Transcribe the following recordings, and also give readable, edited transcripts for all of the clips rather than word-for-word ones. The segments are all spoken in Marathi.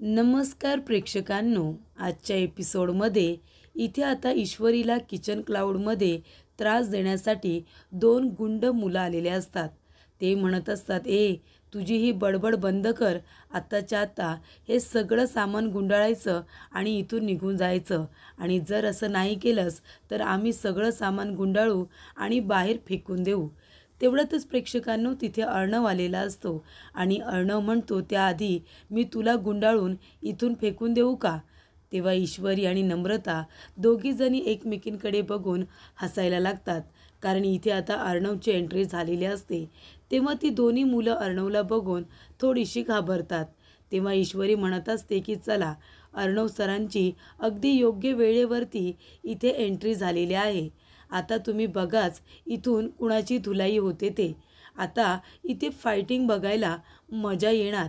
नमस्कार प्रेक्षकांनो, आजच्या एपिसोडमध्ये इथे आता ईश्वरीला किचन क्लाउडमध्ये त्रास देण्यासाठी दोन गुंड मुलं आलेले असतात. ते म्हणत असतात, तुझी ही बडबड बंद कर, आत्ताच्या आत्ता हे सगळं सामान गुंडाळायचं आणि इथून निघून जायचं. आणि जर असं नाही केलंस तर आम्ही सगळं सामान गुंडाळू आणि बाहेर फेकून देऊ. तेवढ्यातच प्रेक्षकांनो तिथे अर्णव आलेला असतो आणि अर्णव म्हणतो, त्याआधी मी तुला गुंडाळून इथून फेकून देऊ का? तेव्हा ईश्वरी आणि नम्रता दोघीजणी एकमेकींकडे बघून हसायला लागतात, कारण इथे आता अर्णवची एंट्री झालेली असते. तेव्हा ती दोन्ही मुलं अर्णवला बघून थोडीशी घाबरतात. तेव्हा ईश्वरी म्हणत असते की चला, अर्णव सरांची अगदी योग्य वेळेवरती इथे एंट्री झालेली आहे. आता तुम्ही बघाच इथून कुणाची धुलाई होते ते. आता इथे फायटिंग बघायला मजा येणार.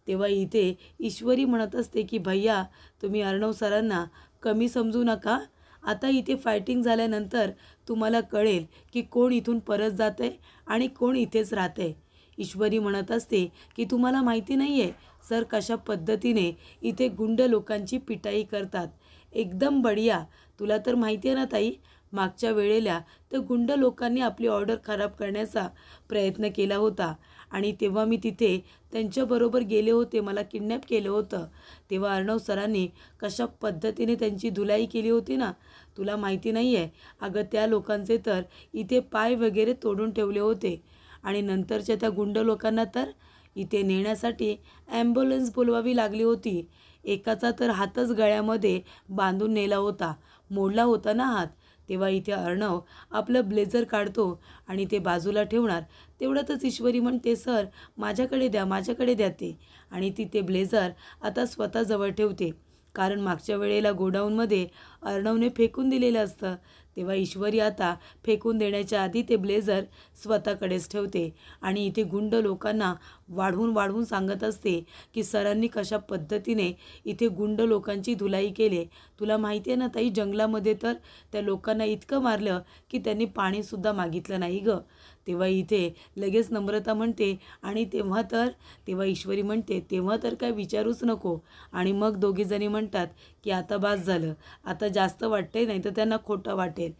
तेव्हा इथे ईश्वरी म्हणत असते की भैया, तुम्ही अर्णव सरांना कमी समजू नका. आता इथे फायटिंग झाल्यानंतर तुम्हाला कळेल की कोण इथून परत जाते आणि कोण इथेच राहते. ईश्वरी म्हणत असते की तुम्हाला माहिती नाही आहे सर कशा पद्धतीने इथे गुंड लोकांची पिटाई करतात. एकदम बढिया. तुला तर माहिती आहे ना ताई, मागच्या वेळेला तर गुंड लोकांनी आपली ऑर्डर खराब करण्याचा प्रयत्न केला होता आणि तेव्हा मी तिथे त्यांच्याबरोबर गेले होते, मला किडनॅप केलं होतं. तेव्हा अर्णव सरांनी कशा पद्धतीने त्यांची धुलाई केली होती ना, तुला माहिती नाही आहे. अगं त्या लोकांचे तर इथे पाय वगैरे तोडून ठेवले होते आणि नंतरच्या त्या गुंड लोकांना तर इथे नेण्यासाठी ॲम्ब्युलन्स बोलवावी लागली होती. एकाचा तर हातच गळ्यामध्ये बांधून नेला होता, मोडला होता ना हात. तेव्हा इथे अर्णव आपलं ब्लेझर काढतो आणि ते बाजूला ठेवणार. तेवढ्यातच ईश्वरी म्हणते, सर माझ्याकडे द्या, माझ्याकडे द्या ते. आणि ती ते ब्लेझर आता स्वतःजवळ ठेवते, कारण मागच्या वेळेला गोडाऊनमध्ये अर्णवने फेकून दिलेलं असतं. तेव्हा ईश्वरी आता फेकून देण्याच्या आधी ते ब्लेझर स्वतःकडेच ठेवते आणि इथे गुंड लोकांना वाढवून वाढवून सांगत असते की सरांनी कशा पद्धतीने इथे गुंड लोकांची धुलाई केली. तुला माहिती आहे ना ताई, जंगलामध्ये तर त्या लोकांना इतकं मारलं की त्यांनी पाणीसुद्धा मागितलं नाही गं. तेव्हा इथे लगेच नम्रता म्हणते आणि तेव्हा ईश्वरी म्हणते, तेव्हा तर काय विचारूच नको. आणि मग दोघीजणी म्हणतात की आता बास झालं, आता जास्त वाटतंय नाही तर त्यांना खोटं वाटेल.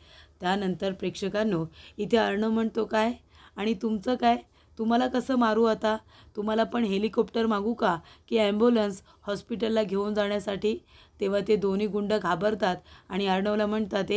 त्यानंतर प्रेक्षकांनो इथे अर्णव म्हणतो, काय आणि तुमचं काय, तुम्हाला कसं मारू आता? तुम्हाला पण हेलिकॉप्टर मागू का की ॲम्ब्युलन्स हॉस्पिटलला घेऊन जाण्यासाठी? तेव्हा ते दोन्ही गुंड घाबरतात आणि अर्णवला म्हणतात,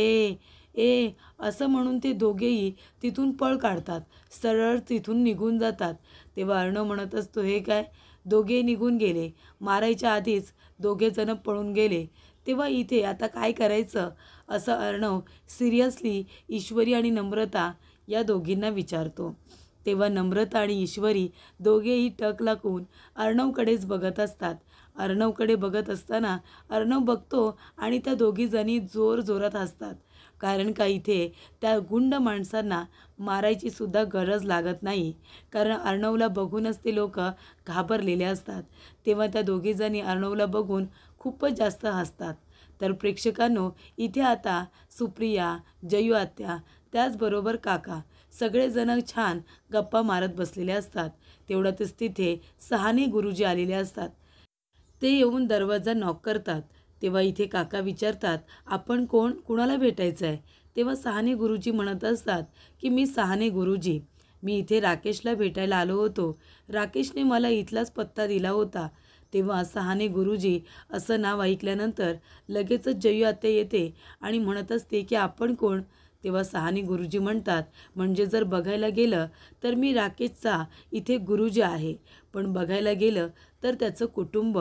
असं म्हणून ते दोघेही तिथून पळ काढतात, सरळ तिथून निघून जातात. तेव्हा अर्णव म्हणत असतो, हे काय, दोघे निघून गेले, मारायच्या आधीच दोघेजणं पळून गेले. तेव्हा इथे आता काय करायचं असं अर्णव सिरियसली ईश्वरी आणि नम्रता या दोघींना विचारतो. तेव्हा नम्रता आणि ईश्वरी दोघेही टक लागून अर्णवकडेच बघत असतात. अर्णवकडे बघत असताना अर्णव बघतो आणि त्या दोघीजणी जोरजोरात हसतात, कारण का इथे त्या गुंड माणसांना मारायची सुद्धा गरज लागत नाही, कारण अर्णवला बघूनच ते लोक घाबरलेले असतात. तेव्हा त्या दोघीजणी अर्णवला बघून खूपच जास्त हसतात. तर प्रेक्षकांनो इथे आता सुप्रिया, जयू आत्या, त्याचबरोबर काका सगळेजण छान गप्पा मारत बसलेले असतात. तेवढ्यातच तिथे सहाने गुरुजी आलेले असतात. ते येऊन दरवाजा नॉक करतात. तेव्हा इथे काका विचारतात, आपण कोण, कुणाला भेटायचं आहे? तेव्हा सहाने गुरुजी म्हणत असतात की मी सहाने गुरुजी, मी इथे राकेशला भेटायला आलो होतो. राकेशने मला इथलाच पत्ता दिला होता. तेव्हा सहाने गुरुजी असं नाव ऐकल्यानंतर लगेचच जयू आत्या येते आणि म्हणत असते की आपण कोण? तेव्हा सहाने गुरुजी म्हणतात, म्हणजे जर बघायला गेलं तर मी राकेशचा इथे गुरुजी आहे, पण बघायला गेलं तर त्याचं कुटुंब,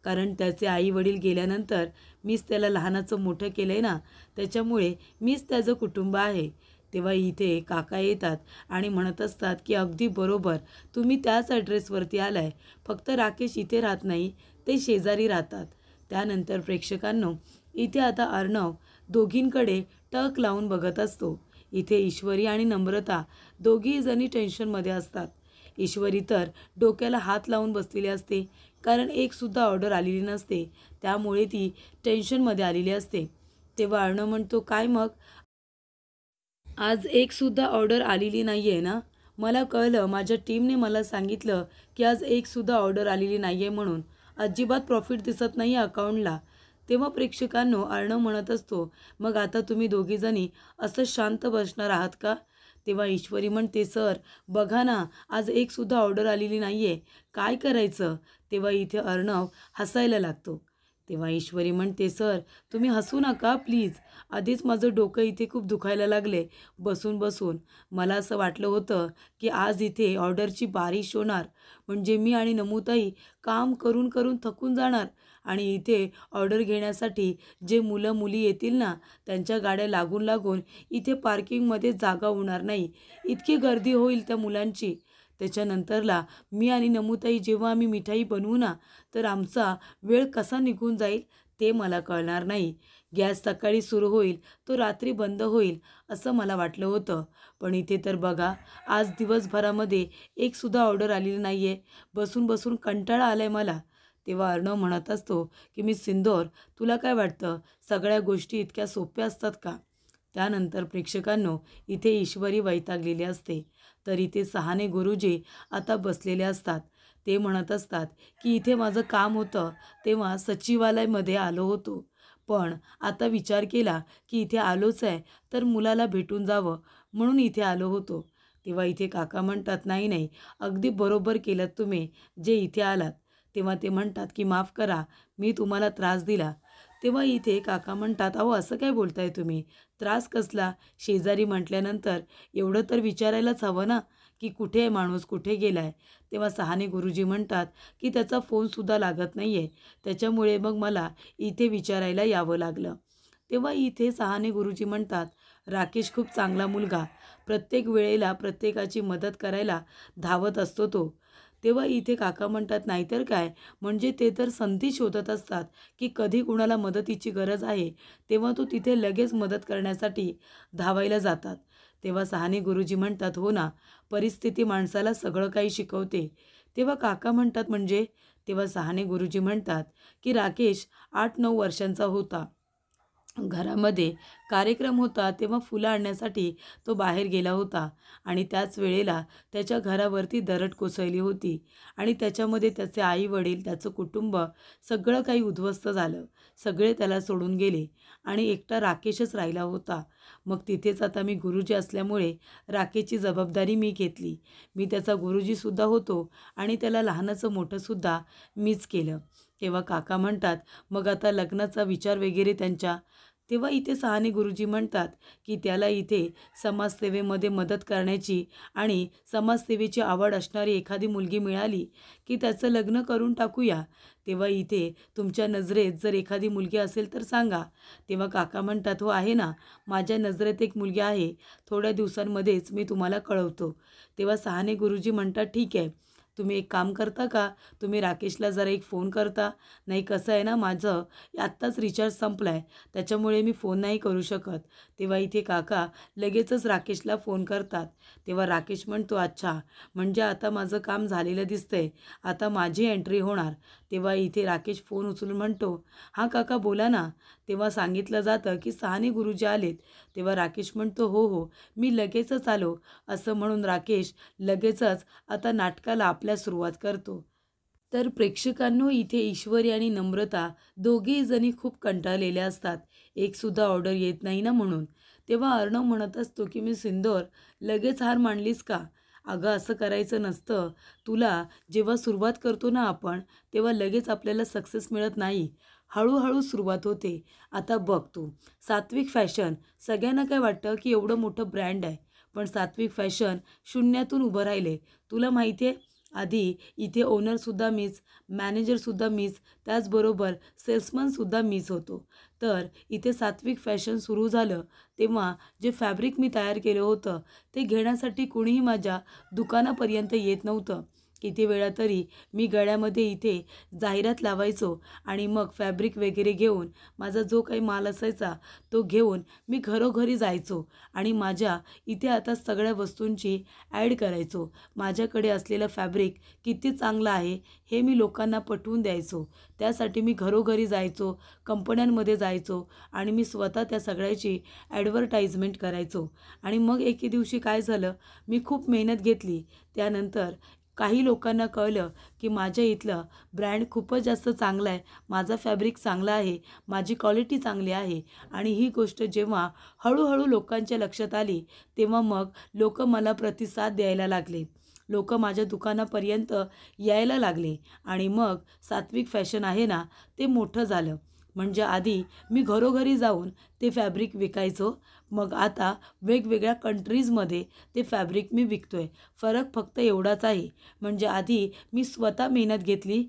कारण त्याचे आई वडील गेल्यानंतर मीच त्याला लहानाचं मोठं केलं आहे ना, त्याच्यामुळे मीच त्याचं कुटुंब आहे. तेव्हा इथे काका येतात आणि म्हणत असतात की अगदी बरोबर, तुम्ही त्याच ॲड्रेसवरती आला आहे, फक्त राकेश इथे राहत नाही, ते शेजारी राहतात. त्यानंतर प्रेक्षकांनो इथे आता अर्णव दोघींकडे टक लावून बघत असतो. इथे ईश्वरी आणि नम्रता दोघीही जणी टेन्शनमध्ये असतात. ईश्वरी तर डोक्याला हात लावून बसलेली असते, कारण एकसुद्धा ऑर्डर आलेली नसते, त्यामुळे ती टेन्शनमध्ये आलेली असते. तेव्हा अर्णव म्हणतो, काय मग आज एकसुद्धा ऑर्डर आलेली नाही आहे ना? मला कळलं, माझ्या टीमने मला सांगितलं की आज एकसुद्धा ऑर्डर आलेली नाही आहे म्हणून. अजिबात प्रॉफिट दिसत नाही अकाउंटला. तेव्हा प्रेक्षकांनो अर्णव म्हणत असतो, मग आता तुम्ही दोघीजणी असं शांत बसणार आहात का? तेव्हा ईश्वरी म्हणते, सर बघा ना, आज एकसुद्धा ऑर्डर आलेली नाही आहे, काय करायचं? तेव्हा इथे अर्णव हसायला लागतो. तेव्हा ईश्वरी म्हणते, सर तुम्ही हसू नका प्लीज. आधीच माझं डोकं इथे खूप दुखायला लागले बसून बसून. मला असं वाटलं होतं की आज इथे ऑर्डरची बारिश होणार, म्हणजे मी आणि नमुताई काम करून करून थकून जाणार आणि इथे ऑर्डर घेण्यासाठी जे मुलं मुली येतील ना, त्यांच्या गाड्या लागून लागून इथे पार्किंगमध्ये जागा होणार नाही, इतकी गर्दी होईल त्या मुलांची. त्याच्यानंतरला मी आणि नमुताई जेव्हा आम्ही मिठाई बनवू ना, तर आमचा वेळ कसा निघून जाईल ते मला कळणार नाही. गॅस सकाळी सुरू होईल, तो रात्री बंद होईल असं मला वाटलं होतं. पण इथे तर बघा, आज दिवसभरामध्ये एकसुद्धा ऑर्डर आलेली नाही आहे. बसून बसून कंटाळा आला आहे मला. तेव्हा अर्णव म्हणत असतो की मिस सिंदूर, तुला काय वाटतं, सगळ्या गोष्टी इतक्या सोप्या असतात का? त्यानंतर प्रेक्षकांनो इथे ईश्वरी वैतागलेली असते. तर इथे सहाने गुरुजी आता बसलेले असतात. ते म्हणत असतात की इथे माझं काम होतं तेव्हा सचिवालयामध्ये आलो होतो, पण आता विचार केला की इथे आलोच आहे तर मुलाला भेटून जावं म्हणून इथे आलो होतो. तेव्हा इथे काका म्हणतात, नाही नाही, अगदी बरोबर केलं तुम्ही जे इथे आलात. तेव्हा ते म्हणतात की माफ करा, मी तुम्हाला त्रास दिला. तेव्हा इथे काका म्हणतात, अहो असं काय बोलताय तुम्ही, त्रास कसला? शेजारी म्हटल्यानंतर एवढं तर विचारायलाच हवं ना की कुठे आहे माणूस, कुठे गेला आहे? तेव्हा सहाने गुरुजी म्हणतात की त्याचा फोनसुद्धा लागत नाही आहे, त्याच्यामुळे मग मला इथे विचारायला यावं लागलं. तेव्हा इथे सहाने गुरुजी म्हणतात, राकेश खूप चांगला मुलगा, प्रत्येक वेळेला प्रत्येकाची मदत करायला धावत असतो तो. तेव्हा इथे काका म्हणतात, नाहीतर काय, म्हणजे ते तर संधी शोधत असतात की कधी कुणाला मदतीची गरज आहे तेव्हा तो तिथे लगेच मदत करण्यासाठी धावायला जातात. तेव्हा सहाने गुरुजी म्हणतात, हो ना, परिस्थिती माणसाला सगळं काही शिकवते. तेव्हा काका म्हणतात, म्हणजे? तेव्हा सहाने गुरुजी म्हणतात की राकेश 8-9 वर्षांचा होता. घरामध्ये कार्यक्रम होता तेव्हा फुलं आणण्यासाठी तो बाहेर गेला होता आणि त्याच वेळेला त्याच्या घरावरती दरड कोसळली होती आणि त्याच्यामध्ये त्याचे आई वडील, त्याचं कुटुंब सगळं काही उद्ध्वस्त झालं. सगळे त्याला सोडून गेले आणि एकटा राकेशच राहिला होता. मग तिथेच आता मी गुरुजी असल्यामुळे राकेशची जबाबदारी मी घेतली. मी त्याचा गुरुजीसुद्धा होतो आणि त्याला लहानाचं मोठंसुद्धा मीच केलं. तेव्हा काका म्हणतात, मग आता लग्नाचा विचार वगैरे त्यांच्या? तेव्हा इथे सहाने गुरुजी म्हणतात की त्याला इथे समाजसेवेमध्ये मदत करण्याची आणि समाजसेवेची आवड असणारी एखादी मुलगी मिळाली की त्याचं लग्न करून टाकूया. तेव्हा इथे तुमच्या नजरेत जर एखादी मुलगी असेल तर सांगा. तेव्हा काका म्हणतात, हो आहे ना, माझ्या नजरेत एक मुलगी आहे, थोड्या दिवसांमध्येच मी तुम्हाला कळवतो. तेव्हा सहाने गुरुजी म्हणतात, ठीक आहे, तुम्ही एक काम करता का, तुम्ही राकेशला जरा एक फोन करता? नाही, कसं आहे ना, माझं आत्ताच रिचार्ज संपला आहे, त्याच्यामुळे मी फोन नाही करू शकत. तेव्हा इथे काका लगेचच राकेशला फोन करतात. तेव्हा राकेश म्हणतो, अच्छा, म्हणजे आता माझं काम झालेलं दिसतंय, आता माझी एंट्री होणार. तेव्हा इथे राकेश फोन उचलून म्हणतो, हां काका बोला ना. तेव्हा सांगितलं जातं की सहाने गुरुजी आलेत. तेव्हा राकेश म्हणतो, हो हो, मी लगेचच आलो. असं म्हणून राकेश लगेचच आता नाटकाला आपल्या सुरुवात करतो. तर प्रेक्षकांनो इथे ईश्वरी आणि नम्रता दोघेही जणी खूप कंटाळलेल्या असतात, एकसुद्धा ऑर्डर येत नाही ना म्हणून. तेव्हा अर्णव म्हणत असतो की मी सिंदूर, लगेच हार मानलीस का? अगं असं करायचं नसतं. तुला जेव्हा सुरुवात करतो ना आपण, तेव्हा लगेच आपल्याला सक्सेस मिळत नाही, हळूहळू सुरुवात होते. आता बघ तू, सात्विक फॅशन, सगळ्यांना काय वाटतं की एवढं मोठं ब्रँड आहे, पण सात्विक फॅशन शून्यातून उभं राहिले. तुला माहिती आहे, आधी इथे ओनरसुद्धा मीच, मॅनेजरसुद्धा मीच, त्याचबरोबर सेल्समनसुद्धा मीच होतो. तर इथे सात्विक फॅशन सुरू झालं तेव्हा जे फॅब्रिक मी तयार केलं होतं ते घेण्यासाठी कुणीही माझ्या दुकानापर्यंत येत नव्हतं. किती वेळा तरी मी गळ्यामध्ये इथे जाहिरात लावायचो आणि मग फॅब्रिक वगैरे घेऊन, माझा जो काही माल असायचा तो घेऊन मी घरोघरी जायचो आणि माझ्या इथे आता सगळ्या वस्तूंची ॲड करायचो. माझ्याकडे असलेलं फॅब्रिक किती चांगलं आहे हे मी लोकांना पटवून द्यायचो. त्यासाठी मी घरोघरी जायचो, कंपन्यांमध्ये जायचो आणि मी स्वतः त्या सगळ्याची ॲडव्हर्टाइजमेंट करायचो. आणि मग एके दिवशी काय झालं, मी खूप मेहनत घेतली. त्यानंतर काही लोकांना कळलं की माझ्या इथलं ब्रँड खूपच जास्त चांगला आहे, माझा फॅब्रिक चांगला आहे, माझी क्वालिटी चांगली आहे. आणि ही गोष्ट जेव्हा हळूहळू लोकांच्या लक्षात आली तेव्हा मग लोक मला प्रतिसाद द्यायला लागले. लोक माझ्या दुकानापर्यंत यायला लागले आणि मग सात्विक फॅशन आहे ना ते मोठं झालं. म्हणजे आधी मी घरोघरी जाऊन ते फॅब्रिक विकायचो, मग आता वेगवेगळ्या कंट्रीजमध्ये ते फॅब्रिक मी विकतोय. फरक फक्त एवढाच आहे, म्हणजे आधी मी स्वतः मेहनत घेतली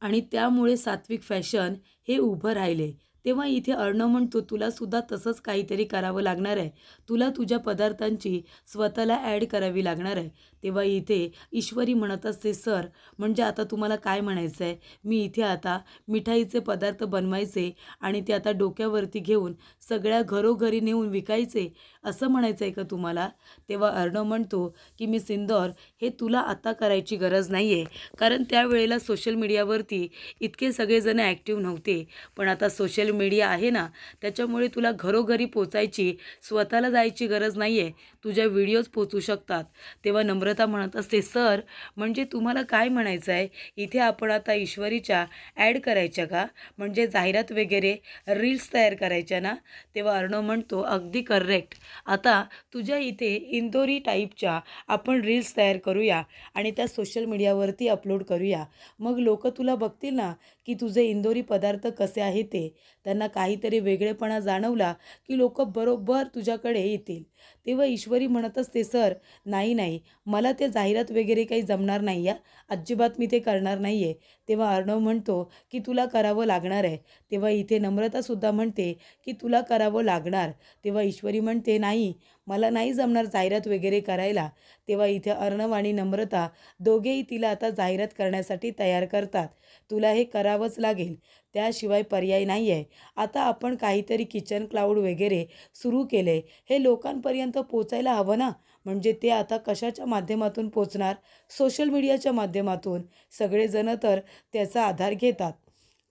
आणि त्यामुळे सात्विक फॅशन हे उभं राहिले. तेव्हा इथे अर्णव म्हणतो, तुला सुद्धा तसंच काहीतरी करावं लागणार आहे. तुला तुझ्या पदार्थांची स्वतःला ॲड करावी लागणार आहे. तेव्हा इथे ईश्वरी म्हणत असते, सर म्हणजे आता तुम्हाला काय म्हणायचं आहे? मी इथे आता मिठाईचे पदार्थ बनवायचे आणि ते आता डोक्यावरती घेऊन सगळ्या घरोघरी नेऊन विकायचे, असं म्हणायचं आहे का तुम्हाला? तेव्हा अर्णव म्हणतो की मी सिंदौर, हे तुला आता करायची गरज नाही आहे, कारण त्यावेळेला सोशल मीडियावरती इतके सगळेजण ॲक्टिव्ह नव्हते. पण आता सोशल मीडिया आहे ना, त्याच्यामुळे तुला घरोघरी पोचायची, स्वतःला जायची गरज नाही आहे. तुझ्या व्हिडिओज पोचू शकतात. तेव्हा नम्रता म्हणत असते, सर म्हणजे तुम्हाला काय म्हणायचं आहे? इथे आपण आता ईश्वरीच्या ॲड करायच्या का? म्हणजे जाहिरात वगैरे रील्स तयार करायच्या ना? तेव्हा अर्णव म्हणतो, अगदी करेक्ट. आता तुझ्या इथे इंदोरी टाईपच्या आपण रील्स तयार करूया आणि त्या सोशल मीडियावरती अपलोड करूया. मग लोक तुला बघतील ना की तुझे इंदोरी पदार्थ कसे आहे ते. त्यांना काहीतरी वेगळेपणा जाणवला की लोक बरोबर तुझ्याकडे येतील. तेव्हा ईश्वरी म्हणत असते, सर नाही नाही, मला ते जाहिरात वगैरे काही जमणार नाही या, अजिबात मी ते करणार नाही आहे. तेव्हा अर्णव म्हणतो की तुला करावं लागणार आहे. तेव्हा इथे नम्रतासुद्धा म्हणते की तुला करावं लागणार. तेव्हा ईश्वरी म्हणते, नाही मला नाही जमणार जाहिरात वगैरे करायला. तेव्हा इथे अर्णव आणि नम्रता दोघेही तिला आता जाहिरात करण्यासाठी तयार करतात. तुला हे करावंच लागेल, त्याशिवाय पर्याय नाही आहे. आता आपण काहीतरी किचन क्लाउड वगैरे सुरू केले, हे लोकांपर्यंत पोचायला हवं ना. म्हणजे ते आता कशाच्या माध्यमातून पोचणार? सोशल मीडियाच्या माध्यमातून. सगळेजण तर त्याचा आधार घेतात.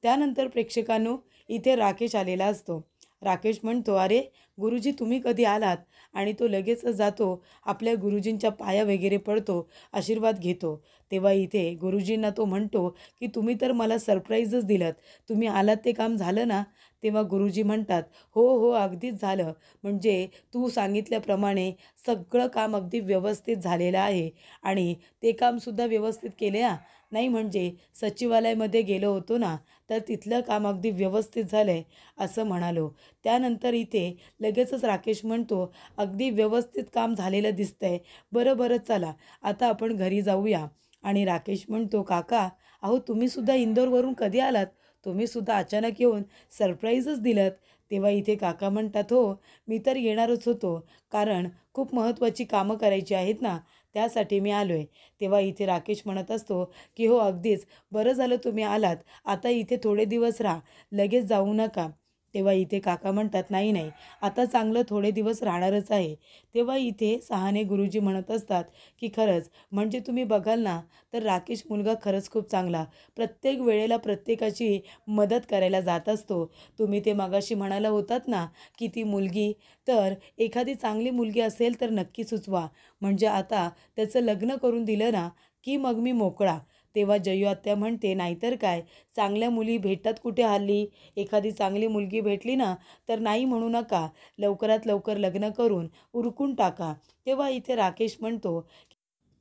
त्यानंतर प्रेक्षकांनो इथे राकेश आलेला असतो. राकेश म्हणतो, अरे गुरुजी तुम्ही कधी आलात? आणि तो लगेच जातो, आपल्या गुरुजींच्या पाया वगैरे पडतो, आशीर्वाद घेतो. तेव्हा इथे गुरुजींना तो म्हणतो की तुम्ही तर मला सरप्राईजच दिलंत, तुम्ही आलात ते काम झालं ना? तेव्हा गुरुजी म्हणतात, हो हो अगदीच झालं. म्हणजे तू सांगितल्याप्रमाणे सगळं काम अगदी व्यवस्थित झालेलं आहे आणि ते कामसुद्धा व्यवस्थित केले ना. नाही म्हणजे सचिवालयामध्ये गेलो होतो ना, तर तिथलं काम अगदी व्यवस्थित झालं आहे असं म्हणालो. त्यानंतर इथे लगेचच राकेश म्हणतो, अगदी व्यवस्थित काम झालेलं दिसतंय. बरं बरं चला आता आपण घरी जाऊया. आणि राकेश म्हणतो, काका अहो तुम्हीसुद्धा इंदोरवरून कधी आलात? तुम्हीसुद्धा अचानक येऊन सरप्राईजच दिलंत. तेव्हा इथे काका म्हणतात, हो मी तर येणारच होतो, कारण खूप महत्त्वाची कामं करायची आहेत ना, त्यासाठी मी आलो आहे. तेव्हा इथे राकेश म्हणत असतो की हो अगदीच बरं झालं तुम्ही आलात, आता इथे थोडे दिवस राहा, लगेच जाऊ नका. तेव्हा इथे काका म्हणतात, नाही नाही आता चांगलं थोडे दिवस राहणारच आहे. तेव्हा इथे सहाने गुरुजी म्हणत असतात की खरंच म्हणजे तुम्ही बघाल ना तर राकेश मुलगा खरंच खूप चांगला, प्रत्येक वेळेला प्रत्येकाची मदत करायला जात असतो. तुम्ही ते मगाशी म्हणाला होतात ना की ती मुलगी, तर एखादी चांगली मुलगी असेल तर नक्की सुचवा, म्हणजे आता त्याचं लग्न करून दिलं ना की मग मी मोकळा. तेव्हा जयू आत्या म्हणते, नाहीतर काय, चांगल्या मुली भेटतात कुठे हल्ली? एखादी चांगली मुलगी भेटली ना तर नाही म्हणू नका, लवकरात लवकर लग्न करून उरकून टाका. तेव्हा इथे राकेश म्हणतो,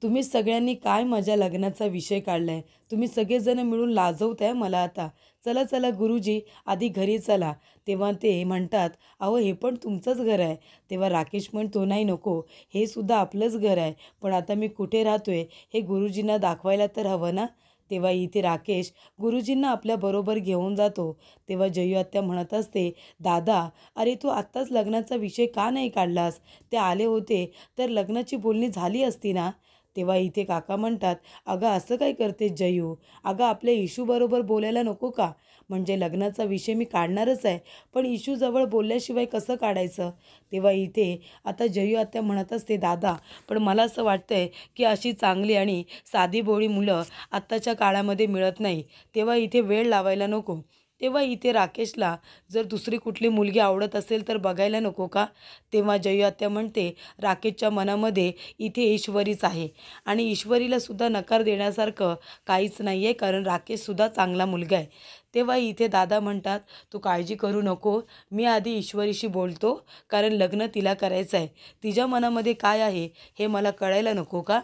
तुम्ही सगळ्यांनी काय माझ्या लग्नाचा विषय काढलाय, तुम्ही सगळेजण मिळून लाजवताय मला आता. चला चला गुरुजी आधी घरी चला. तेव्हा ते म्हणतात, अहो हे पण तुमचंच घर आहे. तेव्हा राकेश म्हणतो, नाही नको, हे सुद्धा आपलंच घर आहे, पण आता मी कुठे राहतोय हे गुरुजींना दाखवायला तर हवं ना. तेव्हा इथे राकेश गुरुजींना आपल्याबरोबर घेऊन जातो. तेव्हा जयू आत्या म्हणत असते, दादा अरे तू आत्ताच लग्नाचा विषय का नाही काढलास? ते आले होते तर लग्नाची बोलणी झाली असती ना. तेव्हा इथे काका म्हणतात, अगं असं काय करते जयू, अगं आपल्या इशूबरोबर बोलायला नको का? म्हणजे लग्नाचा विषय मी काढणारच आहे, पण इशूजवळ बोलल्याशिवाय कसं काढायचं? तेव्हा इथे आता जयू आत्या म्हणत असते, दादा पण मला असं वाटतंय की अशी चांगली आणि साधीभोळी मुलं आत्ताच्या काळामध्ये मिळत नाही. तेव्हा इथे वेळ लावायला नको. तेव्हा इथे राकेशला जर दुसरी कुठली मुलगी आवडत असेल तर बघायला नको का? तेव्हा जयू आत्या म्हणते राकेशच्या मनामध्ये इथे ईश्वरीच आहे आणि ईश्वरीलासुद्धा नकार देण्यासारखं काहीच नाही आहे, कारण राकेशसुद्धा चांगला मुलगा आहे. तेव्हा इथे दादा म्हणतात तू काळजी करू नको, मी आधी ईश्वरीशी बोलतो, कारण लग्न तिला करायचं आहे. तिच्या मनामध्ये काय आहे हे मला कळायला नको का?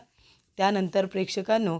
त्यानंतर प्रेक्षकांनो,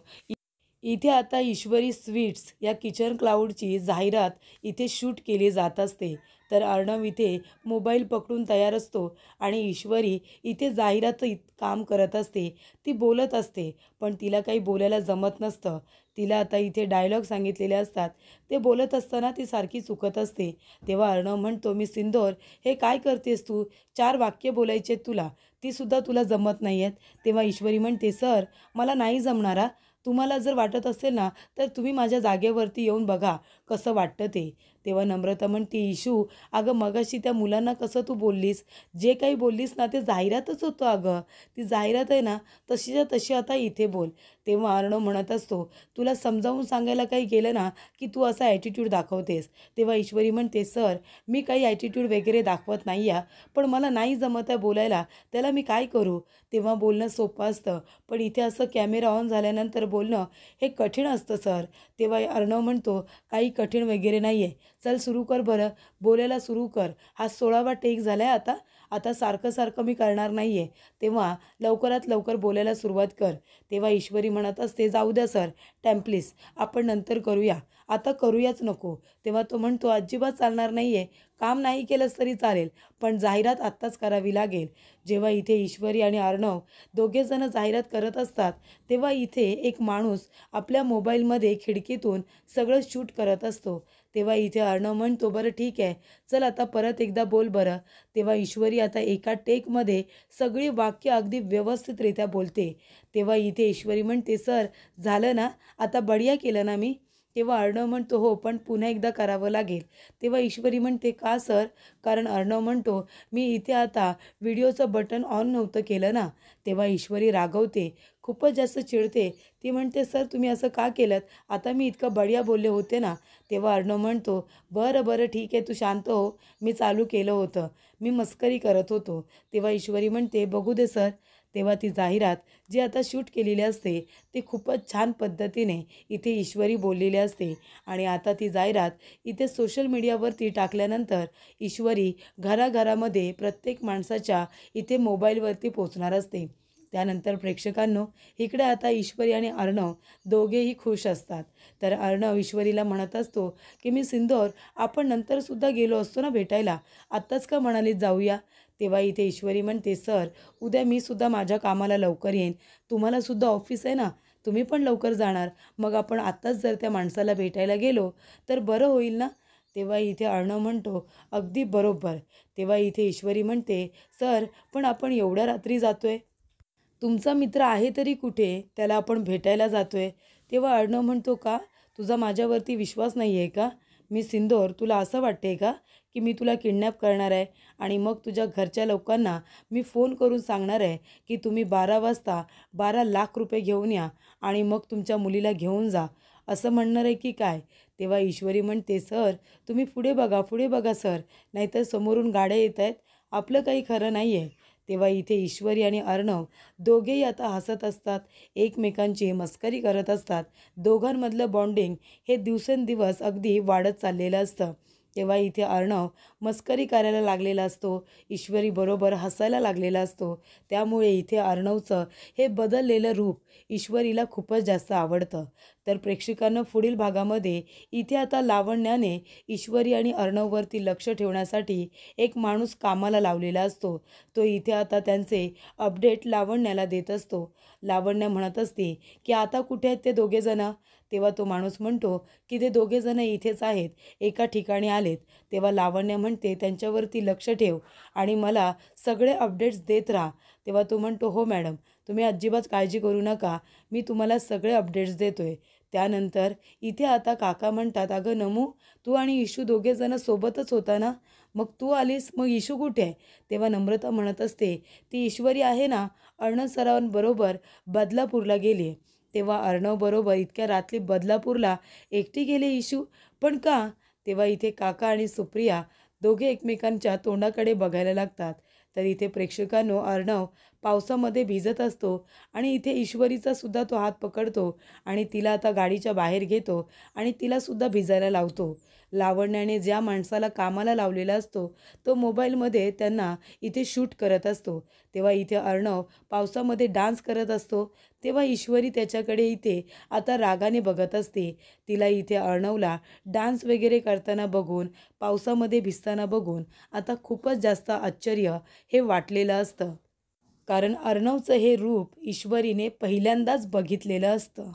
इथे आता ईश्वरी स्वीट्स या किचन क्लाउडची जाहिरात इथे शूट केली जात असते. तर अर्णव इथे मोबाईल पकडून तयार असतो आणि ईश्वरी इथे जाहिरात काम करत असते. ती बोलत असते, पण तिला काही बोलायला जमत नसतं. तिला आता इथे डायलॉग सांगितलेले असतात. ते बोलत असताना ती सारखी चुकत असते. तेव्हा अर्णव म्हणतो, मी सिंदूर, हे काय करतेस तू? 4 वाक्य बोलायचे तुला, तीसुद्धा तुला जमत नाही आहेत. तेव्हा ईश्वरी म्हणते, सर मला नाही जमणार. तुम्हाला जर वाटत असेल ना तर तुम्ही माझ्या जागेवरती येऊन बघा कसं वाटतं ते. तेव्हा नम्रता म्हणते, इशू अगं मगाशी त्या मुलांना कसं तू बोललीस, जे काही बोललीस ना ते जाहिरातच होतं अगं, ती जाहिरात आहे ना, तशीच्या तशी आता इथे बोल. तेव्हा अर्णव म्हणत असतो, तुला समजावून सांगायला काही गेलं ना की तू असा ॲटिट्यूड दाखवतेस. तेव्हा ईश्वरी म्हणते, सर मी काही ॲटिट्यूड वगैरे दाखवत नाही आहे, पण मला नाही जमत आहे बोलायला, त्याला मी काय करू? तेव्हा बोलणं सोपं असतं, पण इथे असं कॅमेरा ऑन झाल्यानंतर बोलणं हे कठीण असतं सर. तेव्हा अर्णव म्हणतो, काही कठीण वगैरे नाही आहे, चल सुरू कर बरं, बोलायला सुरू कर. हा 16वा टेक झाला आहे आता, आता सारखं सारखं मी करणार नाही आहे, तेव्हा लवकरात लवकर बोलायला सुरुवात कर. तेव्हा ईश्वरी म्हणत असते, जाऊ द्या सर, प्लीज आपण नंतर करूया, आता करूयाच नको. तेव्हा तो म्हणतो, अजिबात चालणार नाही आहे, काम नाही केलंस तरी चालेल, पण जाहिरात आत्ताच करावी लागेल. जेव्हा इथे ईश्वरी आणि अर्णव दोघेजणं जाहिरात करत असतात, तेव्हा इथे एक माणूस आपल्या मोबाईलमध्ये खिडकीतून सगळं शूट करत असतो. तेव्हा इथे अर्णव म्हणतो, बरं ठीक आहे, चल आता परत एकदा बोल बरं. तेव्हा ईश्वरी आता एका टेकमध्ये सगळी वाक्य अगदी व्यवस्थितरित्या बोलते. तेव्हा इथे ईश्वरी म्हणते, सर झालं ना, आता बढिया केलं ना मी? तेव्हा अर्णव म्हणतो, हो, पण पुन्हा एकदा करावं लागेल. तेव्हा ईश्वरी म्हणते, का सर? कारण अर्णव म्हणतो, मी इथे आता व्हिडिओचं बटन ऑन नव्हतं केलं ना. तेव्हा ईश्वरी रागवते, खूपच जास्त चिडते. ती म्हणते, सर तुम्ही असं का केलं? आता मी इतकं बढिया बोलले होते ना. तेव्हा अर्णव म्हणतो, बरं बरं ठीक आहे, तू शांत हो, मी चालू केलं होतं, मी मस्करी करत होतो. तेव्हा ईश्वरी म्हणते, बघू दे सर. तेव्हा ती जाहिरात जी आता शूट केलेली असते ती खूपच छान पद्धतीने इथे ईश्वरी बोललेली असते आणि आता ती जाहिरात इथे सोशल मीडियावरती टाकल्यानंतर ईश्वरी घराघरामध्ये प्रत्येक माणसाच्या इथे मोबाईलवरती पोचणार असते. त्यानंतर प्रेक्षकांनो, इकडे आता ईश्वरी आणि अर्णव दोघेही खुश असतात. तर अर्णव ईश्वरीला म्हणत असतो की मी सिंदूर, आपण नंतरसुद्धा गेलो असतो ना भेटायला, आत्ताच का म्हणालीत जाऊया? तेव्हा इथे ईश्वरी म्हणते, सर उद्या मी सुद्धा माझ्या कामाला लवकर येईन, तुम्हालासुद्धा ऑफिस आहे ना, तुम्ही पण लवकर जाणार, मग आपण आत्ताच जर त्या माणसाला भेटायला गेलो तर बरं होईल ना. तेव्हा इथे अर्णव म्हणतो, अगदी बरोबर. तेव्हा इथे ईश्वरी म्हणते, सर पण आपण एवढ्या रात्री जातोय, तुमचा मित्र आहे तरी कुठे, त्याला आपण भेटायला जातोय? तेव्हा अर्णव म्हणतो, का तुझा माझ्यावरती विश्वास नाही आहे का? मी सिंदूर, तुला असं वाटते का की मी तुला किडनॅप करणार आहे आणि मग तुझ्या घरच्या लोकांना मी फोन करून सांगणार आहे की तुम्ही 12 वाजता 12 लाख रुपये घेऊन या आणि मग तुमच्या मुलीला घेऊन जा, असं म्हणणार आहे की काय? तेव्हा ईश्वरी म्हणते, सर तुम्ही पुढे बघा सर, नाहीतर समोरून गाड्या येत आहेत, आपलं काही खरं नाही आहे. तेव्हा इथे ईश्वरी आणि अर्णव दोघेही आता हसत असतात, एकमेकांची मस्करी करत असतात. दोघांमधलं बॉन्डिंग हे दिवसेंदिवस अगदी वाढत चाललेलं असतं. तेव्हा इथे अर्णव मस्करी करायला लागलेला असतो, ईश्वरी बरोबर हसायला लागलेला असतो. त्यामुळे इथे अर्णवचं हे बदललेलं रूप ईश्वरीला खूपच जास्त आवडतं. तर प्रेक्षकांना पुढील भागामध्ये इथे आता लावण्याने ईश्वरी आणि अर्णववरती लक्ष ठेवण्यासाठी एक माणूस कामाला लावलेला असतो. तो इथे आता त्यांचे अपडेट लावण्याला देत असतो. लावण्य म्हणत असते की आता कुठे आहेत ते दोघेजणं? तेव्हा तो माणूस म्हणतो की ते दोघेजणं इथेच आहेत, एका ठिकाणी आलेत. तेव्हा लावण्य म्हणते, त्यांच्यावरती लक्ष ठेव आणि मला सगळे अपडेट्स देत राहा. तेव्हा तो म्हणतो, हो मॅडम, तुम्ही अजिबात काळजी करू नका, मी तुम्हाला सगळे अपडेट्स देतोय. त्यानंतर इथे आता काका म्हणतात, अगं नमू, तू आणि इशू दोघेजणं सोबतच होता ना, मग तू आलीस, मग इशू कुठे आहे? तेव्हा नम्रता म्हणत असते, ती ईश्वरी आहे ना, अर्णव सरांबरोबर बदलापूरला गेली. तेव्हा अर्णव बरोबर इतक्या रात्री बदलापूरला एकटी गेली इशू, पण का? तेव्हा इथे काका आणि सुप्रिया दोघे एकमेकांच्या तोंडाकडे बघायला लागतात. तर इथे प्रेक्षकांनो अर्णव पावसामध्ये भिजत असतो आणि इथे ईश्वरीचा सुद्धा तो हात पकडतो आणि तिला आता गाडीच्या बाहेर घेतो आणि तिलासुद्धा भिजायला लावतो. लावण्याने ज्या माणसाला कामाला लावलेला असतो तो मोबाईलमध्ये त्यांना इथे शूट करत असतो. तेव्हा इथे अर्णव पावसामध्ये डान्स करत असतो. तेव्हा ईश्वरी त्याच्याकडे इथे आता रागाने बघत असते. तिला इथे अर्णवला डान्स वगैरे करताना बघून, पावसामध्ये भिजताना बघून आता खूपच जास्त आश्चर्य हे वाटलेलं असतं. कारण अर्णवचं हे रूप ईश्वरीने पहिल्यांदाच बघितलेलं असतं.